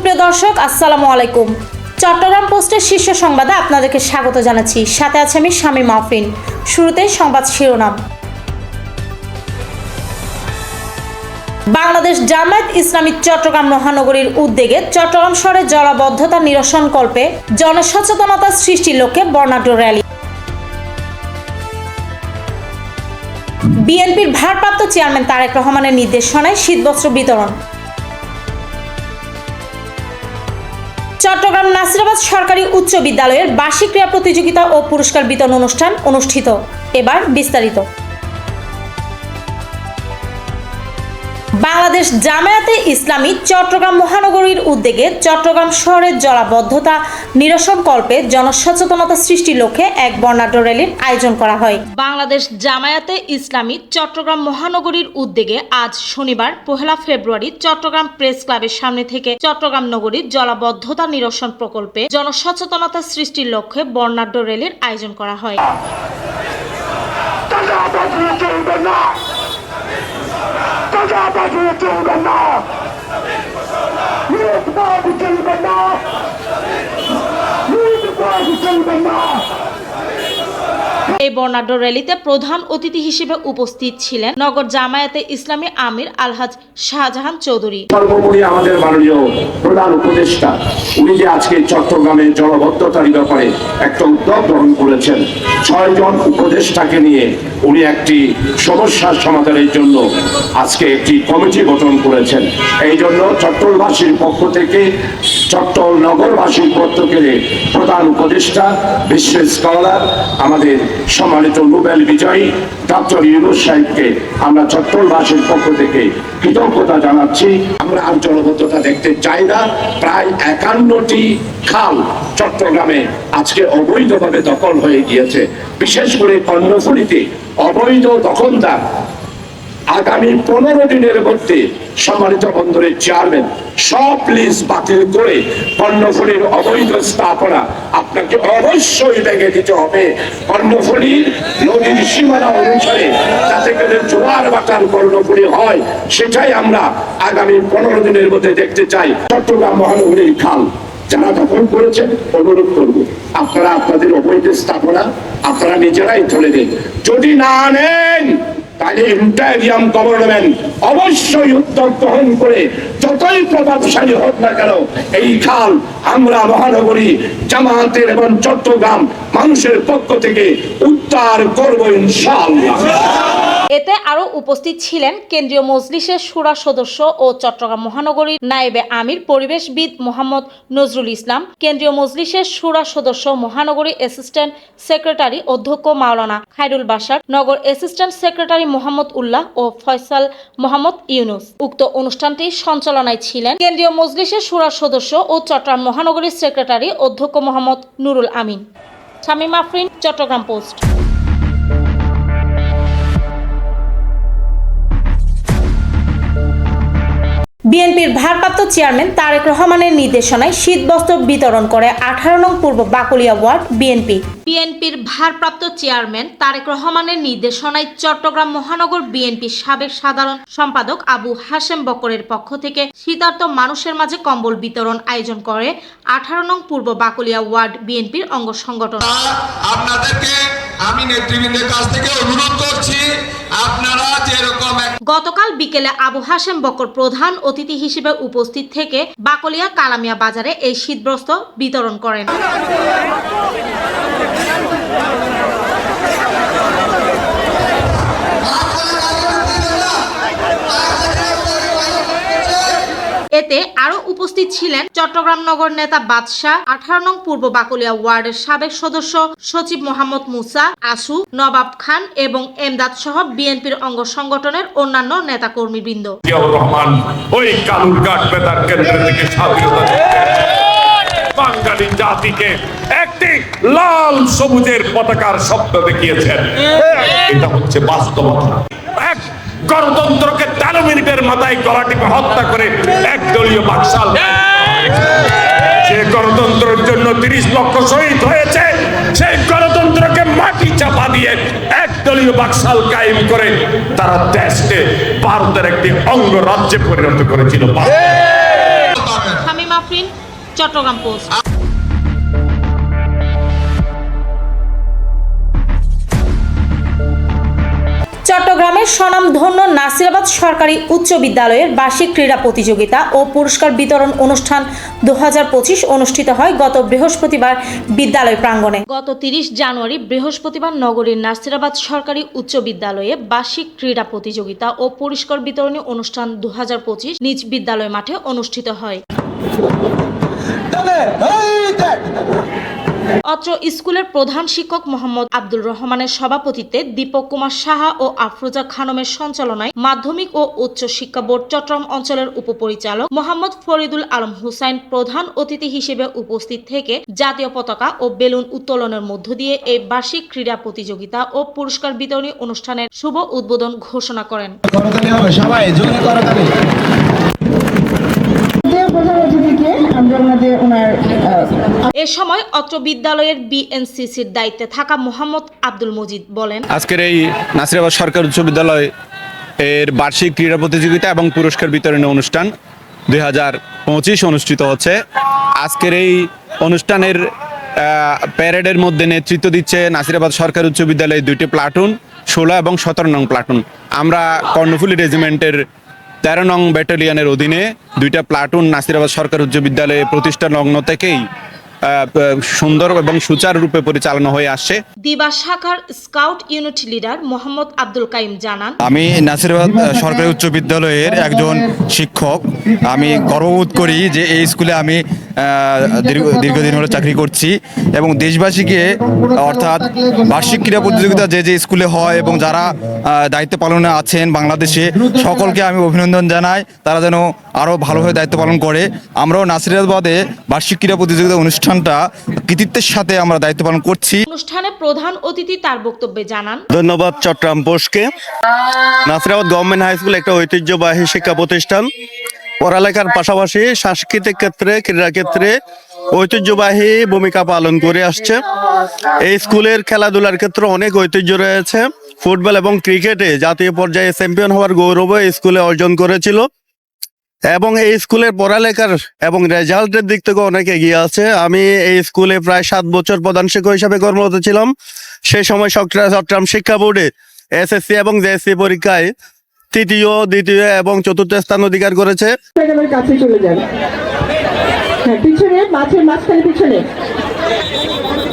সুপ্রিয় দর্শক আসসালামু আলাইকুম। চট্টগ্রাম পোস্টের শীর্ষ সংবাদে আপনাদেরকে স্বাগত জানাচ্ছি। সাথে আছে আমি শামীমা আফরিন। শুরুতেই সংবাদ শিরোনাম। বাংলাদেশ জামায়াত ইসলামী চট্টগ্রাম মহানগরীর উদ্যোগে চট্টগ্রাম শহরে জলাবদ্ধতা নিরসনকল্পে জনসচেতনতা সৃষ্টির লক্ষ্যে বর্ণাঢ্য র্যালি। বিএনপির ভারপ্রাপ্ত চেয়ারম্যান তারেক রহমানের নির্দেশনায় শীতবস্ত্র বিতরণ। চট্টগ্রাম নাসিরাবাদ সরকারি উচ্চ বিদ্যালয়ের বার্ষিক ক্রীড়া প্রতিযোগিতা ও পুরস্কার বিতরণ অনুষ্ঠান অনুষ্ঠিত। এবার বিস্তারিত। বাংলাদেশ জামায়াতে ইসলামী চট্টগ্রাম মহানগরীর উদ্যোগে চট্টগ্রাম শহরের জলাবদ্ধতা নিরসনকল্পে জনসচেতনতা সৃষ্টির লক্ষ্যে এক বর্ণাঢ্য র্যালির আয়োজন করা হয়। বাংলাদেশ জামায়াতে ইসলামী চট্টগ্রাম মহানগরীর উদ্যোগে আজ শনিবার 1 ফেব্রুয়ারি চট্টগ্রাম প্রেস ক্লাবের সামনে থেকে চট্টগ্রাম নগরীর জলাবদ্ধতা নিরসন প্রকল্পে জনসচেতনতা সৃষ্টির লক্ষ্যে বর্ণাঢ্য র্যালির আয়োজন করা হয়। এই বর্ণাঢ্য র্যালিতে প্রধান অতিথি হিসেবে উপস্থিত ছিলেন নগর জামায়াতে ইসলামী আমির আলহাজ শাহজাহান চৌধুরী। সর্বোপরি আমাদের মাননীয় প্রধান উপদেষ্টা উনি যে আজকে চট্টগ্রামে জলাবদ্ধতার ব্যাপারে একটা উদ্যোগ গ্রহণ করেছেন, 6 জন উপদেষ্টাকে নিয়ে উনি একটি সমস্যার সমাধানের জন্য আজকে একটি কমিটি গঠন করেছেন। এই জন্য চট্টগ্রামবাসীর পক্ষ থেকে, চট্টগ্রাম নগরবাসীর পক্ষ থেকে প্রধান উপদেষ্টা, বিশ্ব স্কলার, আমাদের সম্মানিত নোবেল বিজয়ী ডক্টর ইউনূস সাহেবকে আমরা চট্টগ্রামবাসীর পক্ষ থেকে কৃতজ্ঞতা জানাচ্ছি। আমরা আর জলাবদ্ধতা দেখতে চাই না। প্রায় 51টি খাল চট্টগ্রামে আজকে অবৈধভাবে দখল হয়ে গিয়েছে। বিশেষ করে কর্ণফুলীতে অবৈধ দখলদার আগামী 15 দিনের মধ্যে সম্মানিত বন্দরের চেয়ারম্যান সব লিজ বাতিল করে কর্ণফুলীর অবৈধ স্থাপনা আপনাকে অবশ্যই ভেঙে দিতে হবে। কর্ণফুলীর নদীর সীমানা অনুসারে যাতে করে জোয়ার বাটার কর্ণফুলী হয়, সেটাই আমরা আগামী 15 দিনের মধ্যে দেখতে চাই। চট্টগ্রাম মহানগরীর খাল যারা দখল করেছেন, অনুরোধ করব আপনারা আপনাদের অবৈধ স্থাপনা আপনারা নিজেরাই তুলে দিন। যদি না নেন তাহলে ইন্টারিয়াম গভর্নমেন্ট অবশ্যই উদ্যোগ গ্রহণ করে যতই প্রভাবশালী হোক না কেন এই খাল আমরা মহানগরী জামায়াতের এবং চট্টগ্রাম মানুষের পক্ষ থেকে উদ্ধার করব ইনশাআল্লাহ। এতে আরো উপস্থিত ছিলেন কেন্দ্রীয় মজলিসের শুরা সদস্য ও চট্টগ্রাম মহানগরীর নায়েবে আমির পরিবেশবিদ মোহাম্মদ নজরুল ইসলাম, কেন্দ্রীয় মজলিসের শুরা সদস্য মহানগরী অ্যাসিস্ট্যান্ট সেক্রেটারি অধ্যক্ষ মাওলানা খায়রুল বাশার, নগর অ্যাসিস্ট্যান্ট সেক্রেটারি মোহাম্মদ উল্লাহ ও ফয়সাল মোহাম্মদ ইউনুস। উক্ত অনুষ্ঠানটি সঞ্চালনায় ছিলেন কেন্দ্রীয় মজলিসের শুরা সদস্য ও চট্টগ্রাম মহানগরীর সেক্রেটারি অধ্যক্ষ মোহাম্মদ নুরুল আমিন। শামীমা আফরিন, চট্টগ্রাম পোস্ট। বিএনপির ভারপ্রাপ্ত চেয়ারম্যান তারেক রহমানের নির্দেশনায় শীতবস্ত্র বিতরণ করে 18 নং পূর্ব বাকলিয়া ওয়ার্ড বিএনপি। বিএনপির ভারপ্রাপ্ত চেয়ারম্যান তারেক রহমানের নির্দেশনায় চট্টগ্রাম মহানগর বিএনপির সাবেক সাধারণ সম্পাদক আবু হাশেম বকরের পক্ষ থেকে শীতার্ত মানুষের মাঝে কম্বল বিতরণ আয়োজন করে 18 নং পূর্ব বাকলিয়া ওয়ার্ড বিএনপির অঙ্গ সংগঠন। আপনাদেরকে আমি নেতৃবৃন্দের কাছ থেকে অনুরোধ করছি, আপনারা যেরকম গতকাল বিকেলে আবু হাশেম বকর প্রধান অতিথি হিসেবে উপস্থিত থেকে বাকলিয়া কালামিয়া বাজারে এই শীতবস্ত্র বিতরণ করেন। এতে আরো উপস্থিত ছিলেন চট্টগ্রাম নগর নেতা বাদশাহ, 18 নং পূর্ব বাকলিয়া ওয়ার্ডের সাবেক সদস্য সচিব মোহাম্মদ মুসা, আসু, নবাব খান এবং এমদাদ সহ বিএনপির অঙ্গ সংগঠনের অন্যান্য নেতা কর্মীবৃন্দ। বাঙালি জাতিকে একটি লাল সবুজের পতাকার শব্দ দেখিয়েছেন। এটা হচ্ছে বাস্তবতা। গণতন্ত্রকে 13 মিনিটের মাথায় গলা টিপে হত্যা করে একদলীয় বাকশাল, যে গণতন্ত্রের জন্য 30 লক্ষ শহীদ হয়েছে, সেই গণতন্ত্রকে মাটি চাপা দিয়ে একদলীয় বাকশাল কায়েম করে তারা দেশকে ভারতের একটি অঙ্গরাজ্যে পরিণত করেছিল। শামীমা আফরিন, চট্টগ্রাম পোস্ট। চট্টগ্রামের স্বনামধন্য নাসিরাবাদ সরকারি উচ্চ বিদ্যালয়ের বার্ষিক ক্রীড়া প্রতিযোগিতা ও পুরস্কার বিতরণ অনুষ্ঠান 2025 অনুষ্ঠিত হয় গত বৃহস্পতিবার বিদ্যালয় প্রাঙ্গণে। গত 30 জানুয়ারি বৃহস্পতিবার নগরীর নাসিরাবাদ সরকারি উচ্চ বিদ্যালয়ে বার্ষিক ক্রীড়া প্রতিযোগিতা ও পুরস্কার বিতরণী অনুষ্ঠান 2025 নিজ বিদ্যালয় মাঠে অনুষ্ঠিত হয়। অত্র স্কুলের প্রধান শিক্ষক মোহাম্মদ আব্দুর রহমানের সভাপতিত্বে দীপক কুমার সাহা ও আফরোজা খানমের সঞ্চালনায় মাধ্যমিক ও উচ্চ শিক্ষা বোর্ড চট্টগ্রাম অঞ্চলের উপপরিচালক মোহাম্মদ ফরিদুল আলম হুসাইন প্রধান অতিথি হিসেবে উপস্থিত থেকে জাতীয় পতাকা ও বেলুন উত্তোলনের মধ্য দিয়ে এই বার্ষিক ক্রীড়া প্রতিযোগিতা ও পুরস্কার বিতরণী অনুষ্ঠানের শুভ উদ্বোধন ঘোষণা করেন। এ সময় অত্র বিদ্যালয়ের বিএনসিসির দায়িত্বে থাকা মোহাম্মদ আব্দুল মজিদ বলেন, আজকের এই নাসিরাবাদ সরকারি উচ্চ বিদ্যালয় এর বার্ষিক ক্রীড়া প্রতিযোগিতা এবং পুরস্কার বিতরণী অনুষ্ঠান 2025 অনুষ্ঠিত হচ্ছে। আজকের এই অনুষ্ঠানের প্যারেডের মধ্যে নেতৃত্ব দিচ্ছে নাসিরাবাদ সরকারি উচ্চ বিদ্যালয়ের 2টি প্লাটুন, 16 এবং 17 নং প্লাটুন। আমরা কর্ণফুলী রেজিমেন্টের 13 নং ব্যাটালিয়নের অধীনে 2টা প্লাটুন নাসিরাবাদ সরকারি উচ্চ বিদ্যালয়ে প্রতিষ্ঠা লগ্ন থেকেই সুন্দর এবং সুচারুরূপে পরিচালনা হয়ে আসছে। দিবা শাখার scout unit leader Mohammad Abdul Qayyim জানান, আমি নাসিরাবাদ সরকারি উচ্চ বিদ্যালয়ের একজন শিক্ষক। আমি গর্ববোধ করি যে এই স্কুলে আমি দীর্ঘদিন হলো চাকরি করছি এবং দেশবাসীকে অর্থাৎ বার্ষিক ক্রীড়া প্রতিযোগিতা যে যে স্কুলে হয় এবং যারা দায়িত্ব পালনে আছেন বাংলাদেশে সকলকে আমি অভিনন্দন জানাই। তারা যেন আরও ভালোভাবে দায়িত্ব পালন করে। আমরাও নাসিরাবাদে বার্ষিক ক্রীড়া প্রতিযোগিতা অনুষ্ঠানটা কৃতিত্বের সাথে আমরা দায়িত্ব পালন করছি। অনুষ্ঠানে প্রধান অতিথি তার বক্তব্যে জানান, ধন্যবাদ চট্টগ্রাম পোস্টকে। নাসিরাবাদ গভর্নমেন্ট হাই স্কুল একটা ঐতিহ্যবাহী শিক্ষা প্রতিষ্ঠান। পড়ালেখার পাশাপাশি সাংস্কৃতিক ক্ষেত্রে, ক্রীড়া ক্ষেত্রে ঐতিহ্যবাহী ভূমিকা পালন করে আসছে। এই স্কুলের খেলাধুলার ক্ষেত্রে অনেক ঐতিহ্য রয়েছে। ফুটবল এবং ক্রিকেটে জাতীয় পর্যায়ে চ্যাম্পিয়ন হওয়ার গৌরব এই স্কুলে অর্জন করেছিল এবং এই স্কুলের পড়ালেখার এবং রেজাল্টের দিক থেকে অনেক এগিয়ে আছে। আমি এই স্কুলে প্রায় 7 বছর প্রধান শিক্ষক হিসাবে কর্মরত ছিলাম। সেই সময় চট্টগ্রাম শিক্ষা বোর্ডে এসএসসি এবং জেএসসি পরীক্ষায় 3য়, 2য় এবং 4র্থ স্থান অধিকার করেছে। কাছে চলে যান, পিছনে মাঠের মাঝখানে পিছনে।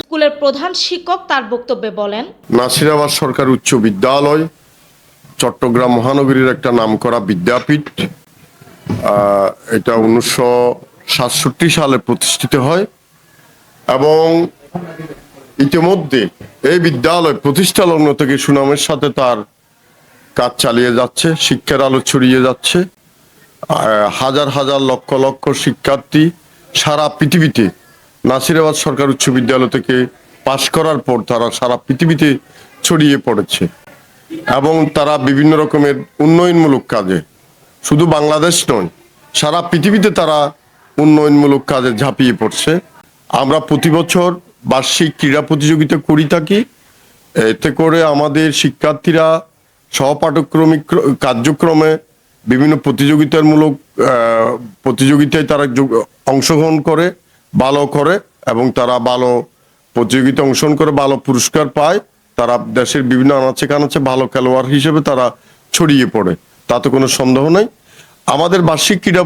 স্কুলের প্রধান শিক্ষক তার বক্তব্যে বলেন, নাসিরাবাদ সরকারি উচ্চ বিদ্যালয় চট্টগ্রাম মহানগরীর একটা নামকরা বিদ্যাপীঠ। এটা 1967 সালে প্রতিষ্ঠিত হয় এবং ইতিমধ্যে এই বিদ্যালয় প্রতিষ্ঠা লগ্ন থেকে সুনামের সাথে তার কাজ চালিয়ে যাচ্ছে, শিক্ষার আলো ছড়িয়ে যাচ্ছে। হাজার হাজার লক্ষ লক্ষ শিক্ষার্থী সারা পৃথিবীতে নাসিরাবাদ সরকারি উচ্চ বিদ্যালয় থেকে পাশ করার পর তারা সারা পৃথিবীতে ছড়িয়ে পড়েছে এবং তারা বিভিন্ন রকমের উন্নয়নমূলক কাজে, শুধু বাংলাদেশ নয় সারা পৃথিবীতে তারা উন্নয়নমূলক কাজে ঝাঁপিয়ে পড়ছে। আমরা প্রতি বছর বার্ষিক ক্রীড়া প্রতিযোগিতা করে থাকি। এতে করে আমাদের শিক্ষার্থীরা সহপাঠক্রমিক কার্যক্রমে বিভিন্ন প্রতিযোগিতায় তারা অংশগ্রহণ করে, ভালো করে এবং তারা ভালো প্রতিযোগিতায় অংশগ্রহণ করে ভালো পুরস্কার পায়। তারা দেশের বিভিন্ন আনাচে কানাচে ভালো খেলোয়াড় হিসেবে তারা ছড়িয়ে পড়ে, তাতে কোনো সন্দেহ নাই। আমাদের বার্ষিক ক্রীড়া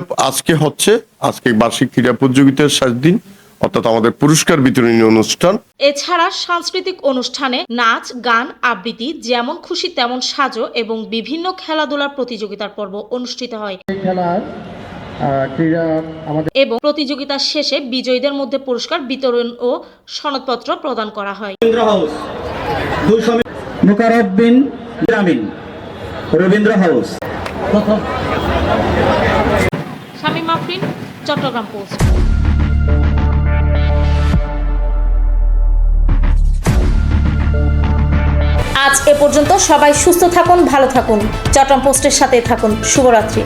আজকে বার্ষিক ক্রীড়া প্রতিযোগিতার শেষ দিন, অর্থাৎ আমাদের পুরস্কার বিতরণী অনুষ্ঠান। এছাড়া সাংস্কৃতিক অনুষ্ঠানে নাচ, গান, আবৃত্তি, যেমন খুশি তেমন সাজো এবং বিভিন্ন খেলাধুলার প্রতিযোগিতার পর্ব অনুষ্ঠিত হয় এবং প্রতিযোগিতার শেষে বিজয়ীদের মধ্যে পুরস্কার বিতরণ ও সনদপত্র প্রদান করা হয়। Rabindra House, Shamim Afrin, Chittagong post. আজ এ পর্যন্ত। সবাই সুস্থ থাকুন, ভালো থাকুন, চট্টগ্রাম পোস্টের সাথে থাকুন। শুভরাত্রি।